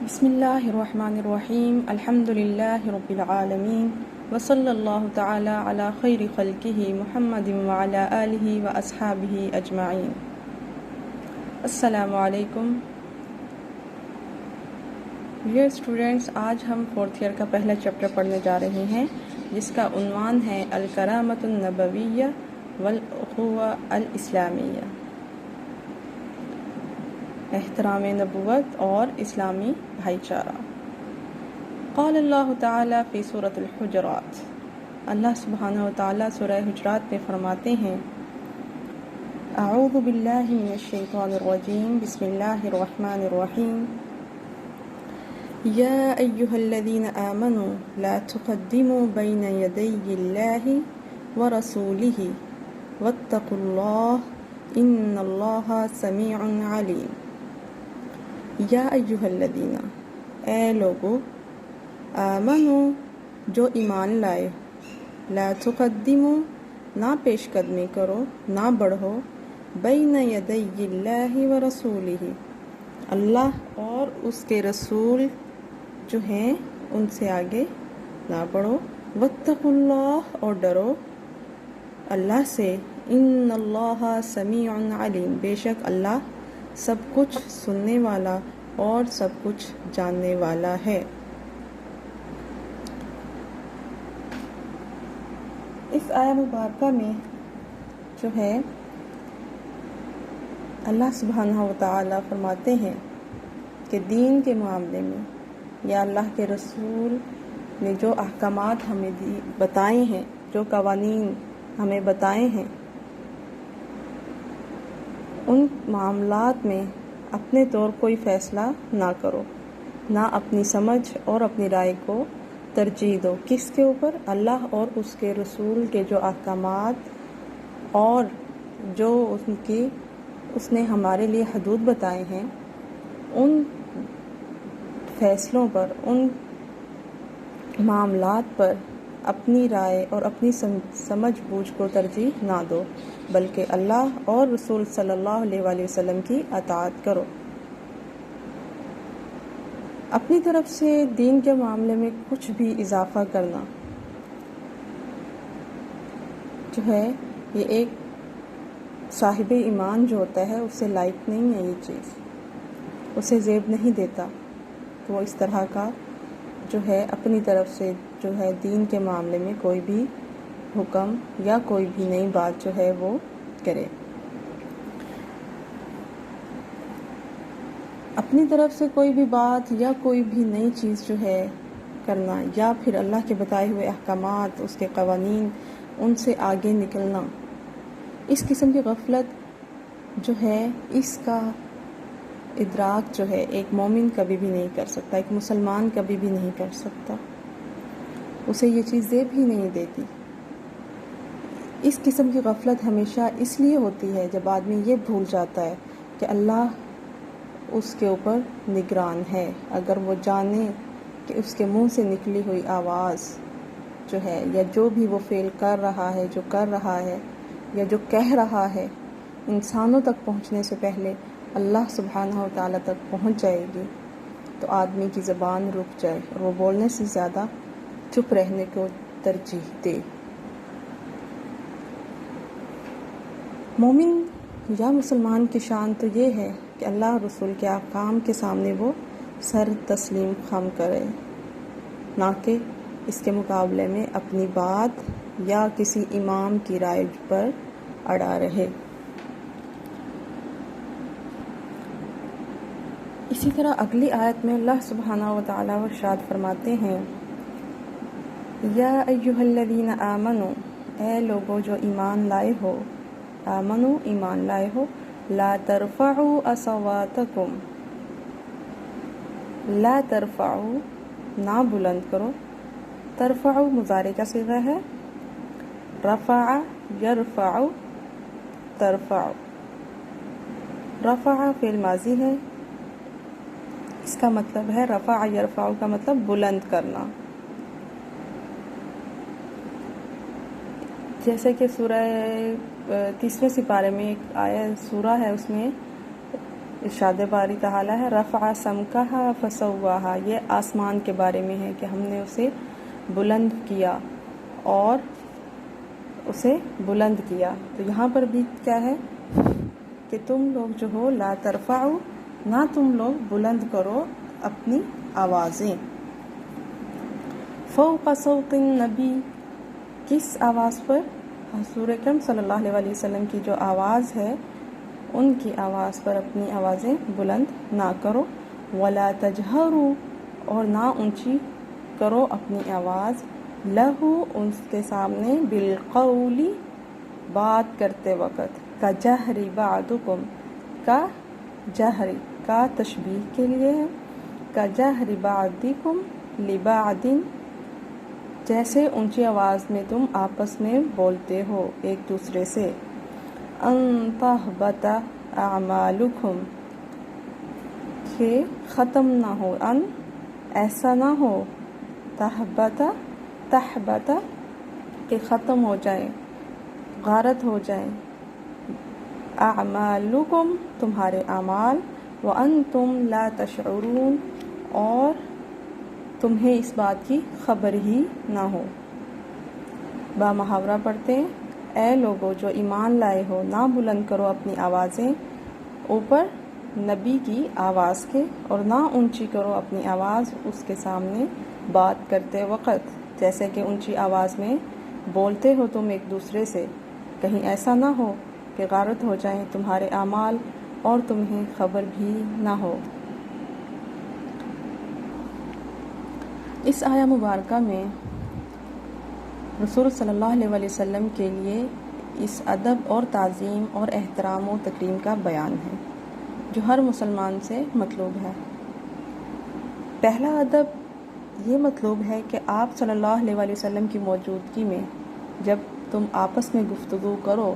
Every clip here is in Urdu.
بسم اللہ الرحمن الرحیم الحمد للہ رب العالمین وصلی اللہ تعالی علی خیر خلقہ محمد وعلی آلہ واصحابہ اجمعین۔ السلام علیکم ڈیئر اسٹوڈینٹس، آج ہم 4th ایئر کا پہلا چیپٹر پڑھنے جا رہے ہیں جس کا عنوان ہے الکرامۃ النبویہ والاخوہ الاسلامیہ، احترام نبوت اور اسلامی بھائی چارہ۔ قال اللہ تعالی فی سورۃ الحجرات، اللہ سبحانہ و تعالی سورہ حجرات میں فرماتے ہیں اعوذ باللہ من الشیطان الرجیم بسم اللہ الرحمن الرحیم یا ایہا الذین آمنوا لا تقدموا بین یدی اللہ ورسولہ واتقوا اللہ ان اللہ سمیع علیم۔ یا ایہا الذین، اے لوگو، آمنو، جو ایمان لائے، لا تقدمو، نہ پیش قدمی کرو، نہ بڑھو، بین یدی اللہ ورسولہ، اللہ اور اس کے رسول جو ہیں ان سے آگے نہ بڑھو، واتقوا اللہ، اور ڈرو اللہ سے، ان اللہ سمیع علیم، بے شک اللہ سب کچھ سننے والا اور سب کچھ جاننے والا ہے۔ اس آیہ مبارکہ میں جو ہے اللہ سبحانہ و تعالی فرماتے ہیں کہ دین کے معاملے میں یا اللہ کے رسول نے جو احکامات ہمیں بتائے ہیں، جو قوانین ہمیں بتائے ہیں، ان معاملات میں اپنے طور کوئی فیصلہ نہ کرو، نہ اپنی سمجھ اور اپنی رائے کو ترجیح دو۔ کس کے اوپر؟ اللہ اور اس کے رسول کے جو احکامات اور جو اس نے ہمارے لیے حدود بتائے ہیں، ان فیصلوں پر، ان معاملات پر اپنی رائے اور اپنی سمجھ بوجھ کو ترجیح نہ دو، بلکہ اللہ اور رسول صلی اللہ علیہ وآلہ وسلم کی اطاعت کرو۔ اپنی طرف سے دین کے معاملے میں کچھ بھی اضافہ کرنا جو ہے، یہ ایک صاحب ایمان جو ہوتا ہے اس سے لائق نہیں ہے، یہ چیز اسے زیب نہیں دیتا کہ وہ اس طرح کا جو ہے اپنی طرف سے جو ہے دین کے معاملے میں کوئی بھی حکم یا کوئی بھی نئی بات جو ہے وہ کرے۔ اپنی طرف سے کوئی بھی بات یا کوئی بھی نئی چیز جو ہے کرنا، یا پھر اللہ کے بتائے ہوئے احکامات، اس کے قوانین، ان سے آگے نکلنا، اس قسم کی غفلت جو ہے، اس کا ادراک جو ہے ایک مومن کبھی بھی نہیں کر سکتا، ایک مسلمان کبھی بھی نہیں کر سکتا، اسے یہ چیز زیب ہی نہیں دیتی۔ اس قسم کی غفلت ہمیشہ اس لیے ہوتی ہے جب آدمی یہ بھول جاتا ہے کہ اللہ اس کے اوپر نگران ہے۔ اگر وہ جانے کہ اس کے منہ سے نکلی ہوئی آواز جو ہے، یا جو بھی وہ فعل کر رہا ہے، جو کر رہا ہے، یا جو کہہ رہا ہے، انسانوں تک پہنچنے سے پہلے اللہ سبحانہ و تعالیٰ تک پہنچ جائے گی، تو آدمی کی زبان رک جائے اور وہ بولنے سے زیادہ چپ رہنے کو ترجیح دے۔ مومن یا مسلمان کی شان تو یہ ہے کہ اللہ رسول کے احکام کے سامنے وہ سر تسلیم خم کرے، نہ کہ اس کے مقابلے میں اپنی بات یا کسی امام کی رائے پر اڑا رہے۔ اسی طرح اگلی آیت میں اللہ سبحانہ و تعالیٰ ارشاد فرماتے ہیں یا ایہا الذین آمنو، اے لوگو جو ایمان لائے ہو، آمنو، ایمان لائے ہو، لا ترفعوا اصواتکم، لا ترفعوا، نہ بلند کرو، ترفعوا مضارع کا صیغہ ہے، رفع یرفع، ترفع، رفع فعل ماضی ہے، اس کا مطلب ہے رفع یرفع کا مطلب بلند کرنا۔ جیسے کہ سورہ 30ویں سپارے میں ایک سورہ ہے، اس میں ارشاد باری تعالیٰ ہے رفع سمکہا فسواہا، یہ آسمان کے بارے میں ہے کہ ہم نے اسے بلند کیا اور اسے بلند کیا۔ تو یہاں پر بھی کیا ہے کہ تم لوگ جو ہو لا ترفعوا، نہ تم لوگ بلند کرو اپنی آوازیں، فوق صوت النبی، کس آواز پر؟ حضور اکرم صلی اللہ علیہ وسلم کی جو آواز ہے ان کی آواز پر اپنی آوازیں بلند نہ کرو، ولا تجہروا، اور نہ اونچی کرو اپنی آواز، لہو، اس کے سامنے، بالقول، بات کرتے وقت، کا جہری بعضکم، کا جہری، کا تشبیہ کے لیے ہے، کا جہری بعضکم لبعض، جیسے اونچی آواز میں تم آپس میں بولتے ہو ایک دوسرے سے، ان تحبط اعمالکم، کہ ختم نہ ہو، ان ایسا نہ ہو، تحبط کہ ختم ہو جائے، غارت ہو جائے، اعمالکم تمہارے اعمال، وانتم لا تشعرون، اور تمہیں اس بات کی خبر ہی نہ ہو۔ با محاورہ پڑھتے ہیں، اے لوگو جو ایمان لائے ہو، نہ بلند کرو اپنی آوازیں اوپر نبی کی آواز کے، اور نہ اونچی کرو اپنی آواز اس کے سامنے بات کرتے وقت، جیسے کہ اونچی آواز میں بولتے ہو تم ایک دوسرے سے، کہیں ایسا نہ ہو کہ غارت ہو جائیں تمہارے اعمال اور تمہیں خبر بھی نہ ہو۔ اس آیہ مبارکہ میں رسول صلی اللہ علیہ وسلم کے لیے اس ادب اور تعظیم اور احترام و تکریم کا بیان ہے جو ہر مسلمان سے مطلوب ہے۔ پہلا ادب یہ مطلوب ہے کہ آپ صلی اللہ علیہ وسلم کی موجودگی میں جب تم آپس میں گفتگو کرو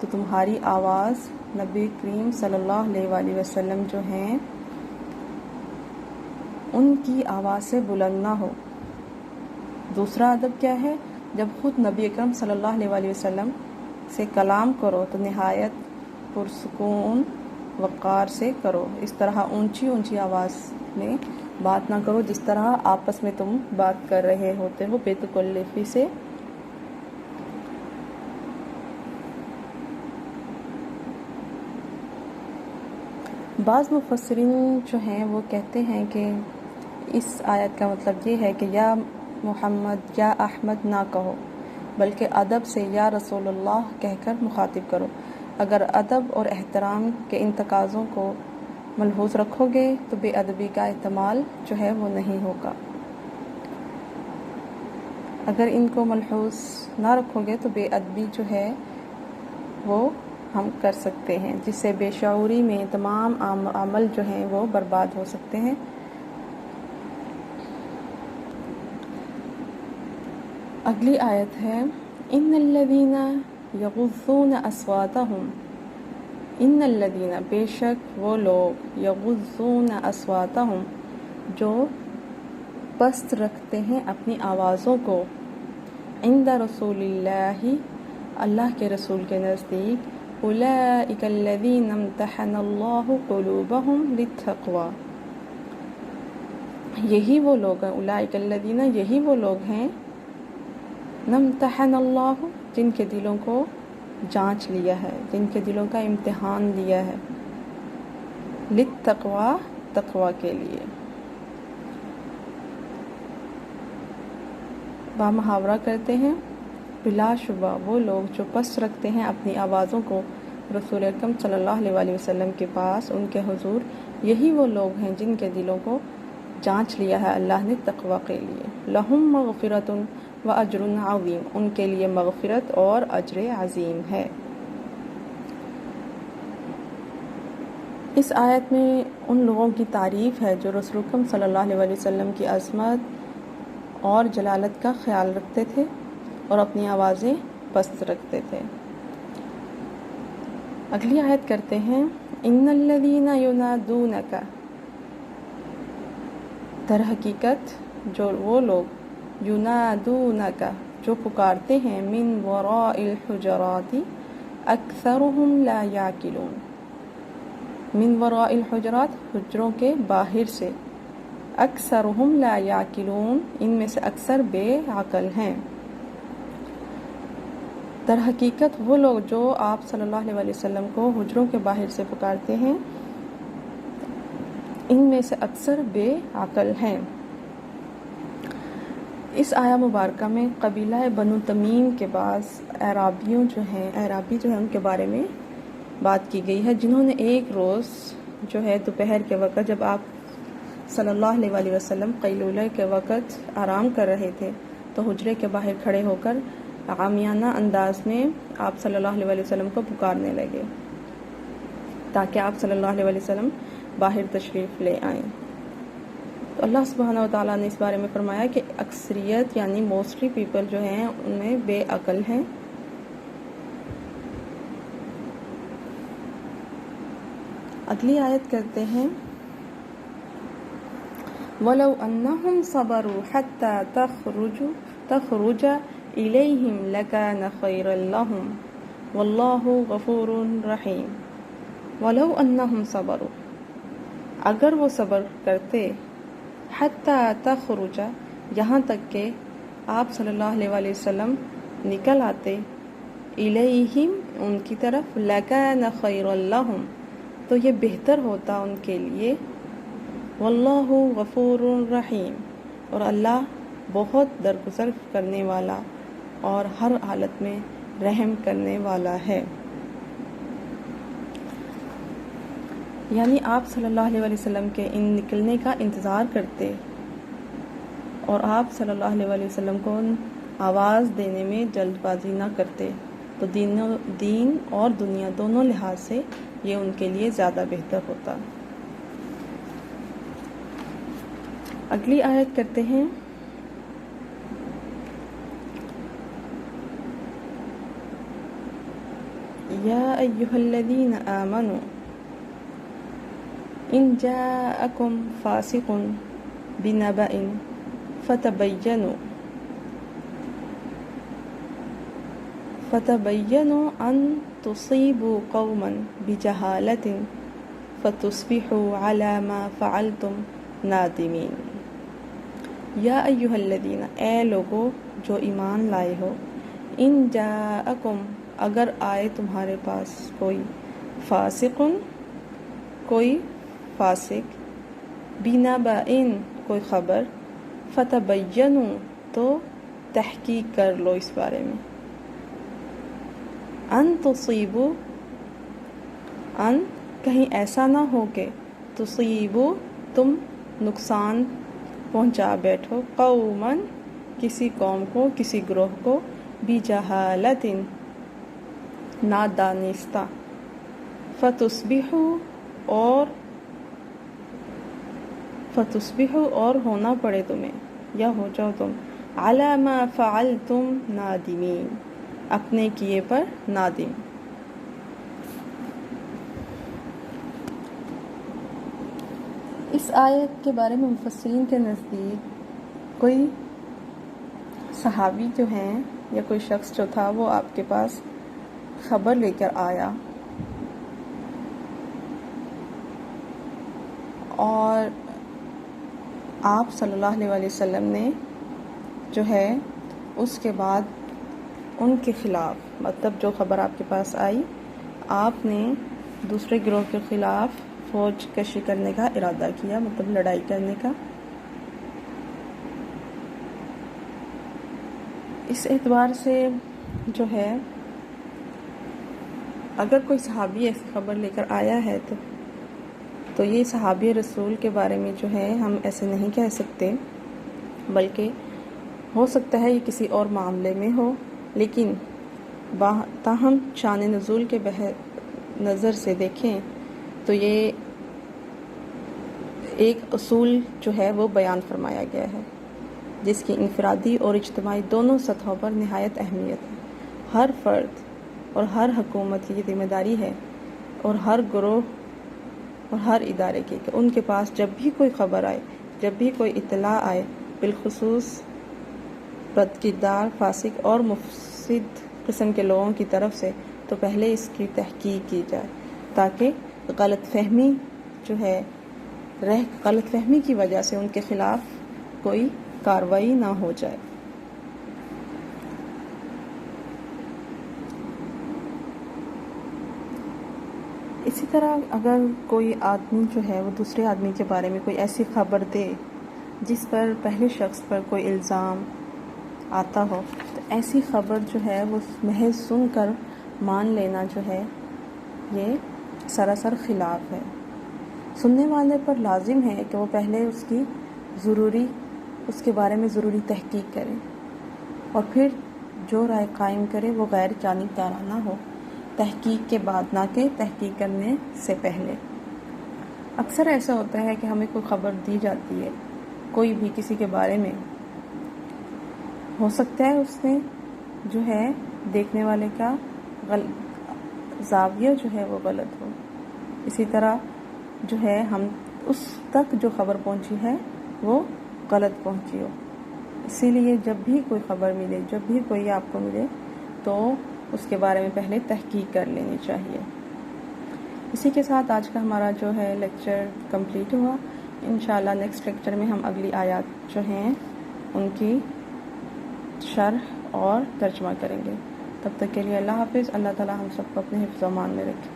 تو تمہاری آواز نبی کریم صلی اللہ علیہ وسلم جو ہیں ان کی آواز سے بلند نہ ہو۔ دوسرا ادب کیا ہے؟ جب خود نبی اکرم صلی اللہ علیہ وسلم سے کلام کرو تو نہایت پرسکون وقار سے کرو، اس طرح اونچی اونچی آواز میں بات نہ کرو جس طرح آپس میں تم بات کر رہے ہوتے ہو بے تکلفی سے۔ بعض مفسرین جو ہیں وہ کہتے ہیں کہ اس آیت کا مطلب یہ ہے کہ یا محمد یا احمد نہ کہو، بلکہ ادب سے یا رسول اللہ کہہ کر مخاطب کرو۔ اگر ادب اور احترام کے ان تقاضوں کو ملحوظ رکھو گے تو بے ادبی کا احتمال جو ہے وہ نہیں ہوگا، اگر ان کو ملحوظ نہ رکھو گے تو بے ادبی جو ہے وہ ہم کر سکتے ہیں، جس سے بے شعوری میں تمام عمل جو ہیں وہ برباد ہو سکتے ہیں۔ اگلی آیت ہے ان الذین یغضون اصواتہم، ان الذین بے شک وہ لوگ، یغضون اصواتہم جو پست رکھتے ہیں اپنی آوازوں کو، عند رسول اللہ اللہ کے رسول کے نزدیک، اولئک الذین امتحن اللہ قلوبہم للتقوی، یہی وہ لوگ ہیں، اولئک الذین یہی وہ لوگ ہیں، امتحن اللہ جن کے دلوں کو جانچ لیا ہے، جن کے دلوں کا امتحان لیا ہے، للتقوی تقوی کے لیے۔ با محاورہ کرتے ہیں، بلا شبہ وہ لوگ جو پست رکھتے ہیں اپنی آوازوں کو رسول اکرم صلی اللہ علیہ وسلم کے پاس، ان کے حضور، یہی وہ لوگ ہیں جن کے دلوں کو جانچ لیا ہے اللہ نے تقوی کے لیے۔ لہم مغفرۃ و اجر عظیم، ان کے لیے مغفرت اور اجر عظیم ہے۔ اس آیت میں ان لوگوں کی تعریف ہے جو رسول اکرم صلی اللہ علیہ وسلم کی عظمت اور جلالت کا خیال رکھتے تھے اور اپنی آوازیں پست رکھتے تھے۔ اگلی آیت کرتے ہیں ان الذین ینادونک، در حقیقت جو وہ لوگ، ینادونک جو پکارتے ہیں، من وراء الحجرات اکثرهم لا یعقلون، من وراء الحجرات حجروں کے باہر سے، اکثرهم لا یعقلون ان میں سے اکثر بے عقل ہیں۔ در حقیقت وہ لوگ جو آپ صلی اللہ علیہ وسلم کو حجروں کے باہر سے پکارتے ہیں ان میں سے اکثر بے عقل ہیں۔ اس آیہ مبارکہ میں قبیلہ بنو تمیم کے بعض اعرابی جو ہیں ان کے بارے میں بات کی گئی ہے، جنہوں نے ایک روز جو ہے دوپہر کے وقت جب آپ صلی اللہ علیہ وسلم قیلولہ کے وقت آرام کر رہے تھے تو حجرے کے باہر کھڑے ہو کر عامیانہ انداز میں آپ صلی اللہ علیہ وسلم کو پکارنے لگے تاکہ آپ صلی اللہ علیہ وسلم باہر تشریف لے آئیں۔ تو اللہ سبحانہ و تعالیٰ نے اس بارے میں فرمایا کہ اکثریت یعنی موسٹلی پیپل جو ہیں ان میں بے عقل ہیں۔ اگلی آیت کرتے ہیں وَلَوْ أَنَّهُمْ صَبَرُوا حَتَّى تَخْرُجَ إِلَيْهِمْ لَكَانَ خَيْرًا لَهُمْ وَاللَّهُ غَفُورٌ رَحِيمٌ۔ وَلَوْ أَنَّهُمْ صَبَرُوا اگر وہ صبر کرتے، حَتَّى تَخْرُجَ یہاں تک کہ آپ صلی اللہ علیہ وسلم نکل آتے، إِلَيْهِمْ ان کی طرف، لَكَانَ خَيْرًا لَهُمْ تو یہ بہتر ہوتا ان کے لیے، واللہ غفور رحیم اور اللہ بہت درگزر کرنے والا اور ہر حالت میں رحم کرنے والا ہے۔ یعنی آپ صلی اللہ علیہ وسلم کے ان نکلنے کا انتظار کرتے اور آپ صلی اللہ علیہ وسلم کو آواز دینے میں جلد بازی نہ کرتے تو دین اور دنیا دونوں لحاظ سے یہ ان کے لیے زیادہ بہتر ہوتا۔ اگلی آیت کرتے ہیں یا ایھا الذین آمنوا ان جاءکم فاسق بنبأ فتبینوا ان تصیبوا قوما بجہالۃ فتصبحوا علی ما فعلتم نادمین۔ یا ایھا الذین اے لوگو جو ایمان لائے ہو، ان جاءکم اگر آئے تمہارے پاس کوئی فاسق بنبأ کوئی خبر، فتبینوا تو تحقیق کر لو اس بارے میں، ان تصیبوا ان کہیں ایسا نہ ہو کہ تصیبوا تم نقصان پہنچا بیٹھو، قوماً کسی قوم کو، کسی گروہ کو، بجہالۃ نادانستہ، فتصبحوا اور ہونا پڑے تمہیں یا ہو جاؤ تم، علی ما فعلتم نادمین اپنے کیے پر نادم۔ اس آیت کے بارے میں مفسرین کے نزدیک کوئی صحابی جو ہیں یا کوئی شخص جو تھا وہ آپ کے پاس خبر لے کر آیا اور آپ صلی اللہ علیہ وسلم نے جو ہے اس کے بعد ان کے خلاف، مطلب جو خبر آپ کے پاس آئی، آپ نے دوسرے گروہ کے خلاف فوج کشی کرنے کا ارادہ کیا، مطلب لڑائی کرنے کا۔ اس اعتبار سے جو ہے اگر کوئی صحابی ایسی خبر لے کر آیا ہے تو یہ صحابی رسول کے بارے میں جو ہے ہم ایسے نہیں کہہ سکتے، بلکہ ہو سکتا ہے یہ کسی اور معاملے میں ہو، لیکن تاہم شان نزول کے نظر سے دیکھیں تو یہ ایک اصول جو ہے وہ بیان فرمایا گیا ہے جس کی انفرادی اور اجتماعی دونوں سطحوں پر نہایت اہمیت ہے۔ ہر فرد اور ہر حکومت کی یہ ذمہ داری ہے اور ہر گروہ اور ہر ادارے کی کہ ان کے پاس جب بھی کوئی خبر آئے، جب بھی کوئی اطلاع آئے، بالخصوص بد کردار، فاسق اور مفسد قسم کے لوگوں کی طرف سے، تو پہلے اس کی تحقیق کی جائے تاکہ غلط فہمی جو ہے غلط فہمی کی وجہ سے ان کے خلاف کوئی کارروائی نہ ہو جائے۔ اسی طرح اگر کوئی آدمی جو ہے وہ دوسرے آدمی کے بارے میں کوئی ایسی خبر دے جس پر پہلے شخص پر کوئی الزام آتا ہو، تو ایسی خبر جو ہے وہ محض سن کر مان لینا جو ہے یہ سراسر خلاف ہے۔ سننے والے پر لازم ہے کہ وہ پہلے اس کے بارے میں ضروری تحقیق کرے اور پھر جو رائے قائم کرے وہ غیر جانبدارانہ ہو، تحقیق کے بعد، نہ کہ تحقیق کرنے سے پہلے۔ اکثر ایسا ہوتا ہے کہ ہمیں کوئی خبر دی جاتی ہے کوئی بھی کسی کے بارے میں، ہو سکتا ہے اس میں جو ہے دیکھنے والے کا زاویہ جو ہے وہ غلط ہو، اسی طرح جو ہے ہم اس تک جو خبر پہنچی ہے وہ غلط پہنچی ہو۔ اسی لیے جب بھی کوئی خبر ملے، جب بھی کوئی آپ کو ملے، تو اس کے بارے میں پہلے تحقیق کر لینی چاہیے۔ اسی کے ساتھ آج کا ہمارا جو ہے لیکچر کمپلیٹ ہوا۔ انشاءاللہ نیکسٹ لیکچر میں ہم اگلی آیات جو ہیں ان کی شرح اور ترجمہ کریں گے۔ تب تک کے لیے اللہ حافظ۔ اللہ تعالی ہم سب کو اپنے حفظ و امان میں رکھے۔